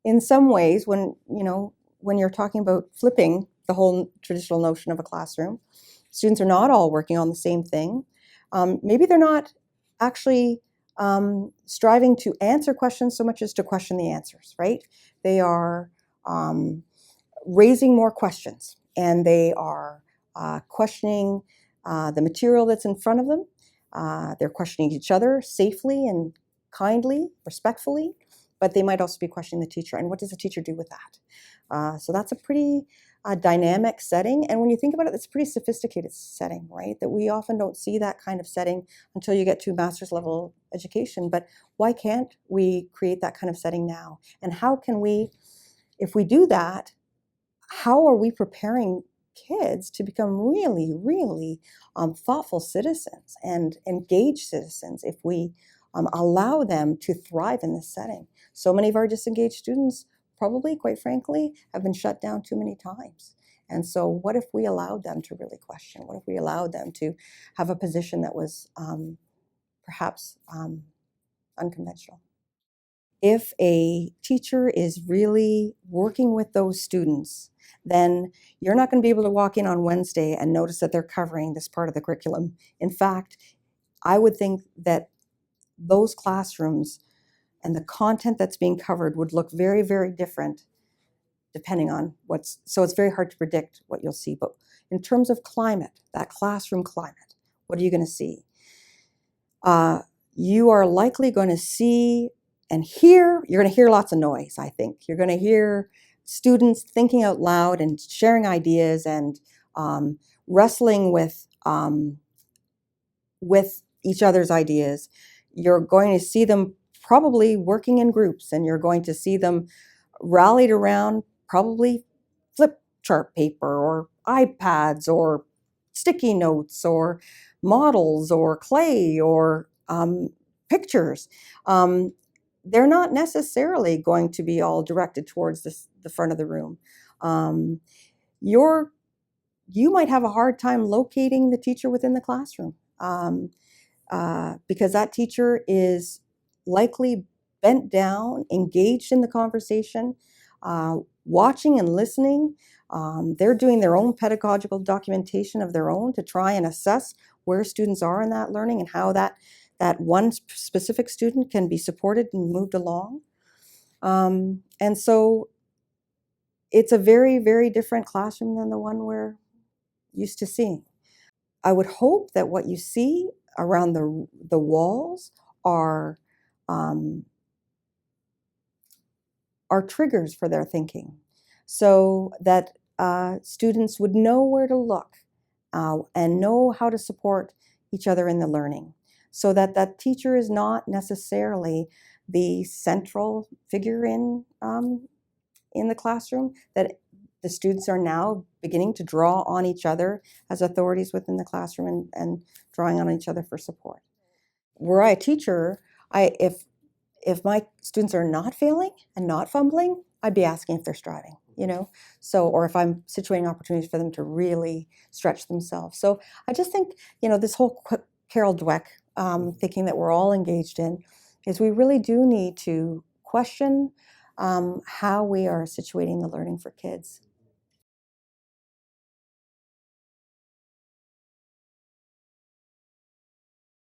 in some ways, when you're talking about flipping the whole traditional notion of a classroom, students are not all working on the same thing. Maybe they're not actually striving to answer questions so much as to question the answers, right? They are raising more questions, and they are questioning the material that's in front of them. They're questioning each other safely and kindly, respectfully, but they might also be questioning the teacher. And what does the teacher do with that? So that's a pretty dynamic setting. And when you think about it, it's a pretty sophisticated setting, right? That we often don't see that kind of setting until you get to master's level education. But why can't we create that kind of setting now? And how can we, if we do that, how are we preparing kids to become really, really thoughtful citizens and engaged citizens if we allow them to thrive in this setting? So many of our disengaged students probably, quite frankly, have been shut down too many times. And so what if we allowed them to really question? What if we allowed them to have a position that was perhaps unconventional? If a teacher is really working with those students, then you're not going to be able to walk in on Wednesday and notice that they're covering this part of the curriculum. In fact, I would think that those classrooms and the content that's being covered would look very, very different depending on so it's very hard to predict what you'll see. But in terms of climate, that classroom climate, what are you going to see? You are likely going to see and hear, you're going to hear lots of noise, I think. You're going to hear students thinking out loud and sharing ideas and wrestling with each other's ideas. You're going to see them probably working in groups, and you're going to see them rallied around probably flip chart paper or iPads or sticky notes or models or clay or pictures. They're not necessarily going to be all directed towards the front of the room. You might have a hard time locating the teacher within the classroom because that teacher is likely bent down, engaged in the conversation, watching and listening. They're doing their own pedagogical documentation of their own to try and assess where students are in that learning and how that one specific student can be supported and moved along. And so it's a very, very different classroom than the one we're used to seeing. I would hope that what you see around the walls are triggers for their thinking, so that students would know where to look and know how to support each other in the learning, so that that teacher is not necessarily the central figure in the classroom, that the students are now beginning to draw on each other as authorities within the classroom and drawing on each other for support. Were I a teacher, if my students are not failing and not fumbling, I'd be asking if they're striving, so, or if I'm situating opportunities for them to really stretch themselves. So I just think, this whole Carol Dweck thinking that we're all engaged in is we really do need to question how we are situating the learning for kids.